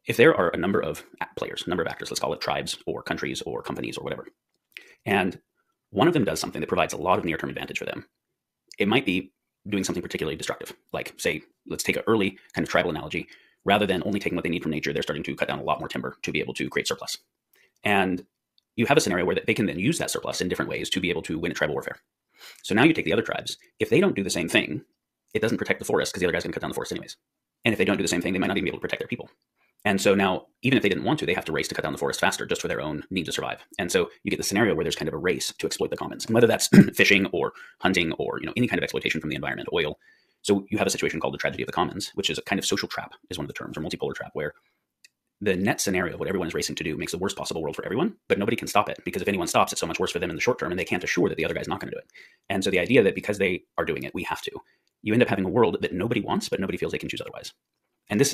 if there are a number of players, a number of actors, let's call it tribes or countries or companies or whatever, and one of them does something that provides a lot of near-term advantage for them, it might be doing something particularly destructive. Like, say, let's take an early kind of tribal analogy. Rather than only taking what they need from nature, they're starting to cut down a lot more timber to be able to create surplus. And you have a scenario where they can then use that surplus in different ways to be able to win a tribal warfare. So now you take the other tribes. If they don't do the same thing, it doesn't protect the forest because the other guy's going to cut down the forest anyways. And if they don't do the same thing, they might not even be able to protect their people. And so now, even if they didn't want to, they have to race to cut down the forest faster just for their own need to survive. And so you get the scenario where there's kind of a race to exploit the commons, and whether that's fishing or hunting or any kind of exploitation from the environment, oil. So you have a situation called the tragedy of the commons, which is a kind of social trap, is one of the terms, or multipolar trap, where the net scenario of what everyone is racing to do makes the worst possible world for everyone, but nobody can stop it, because if anyone stops, it's so much worse for them in the short term, and they can't assure that the other guy's not going to do it. And so the idea that because they are doing it, we have to, you end up having a world that nobody wants, but nobody feels they can choose otherwise. And this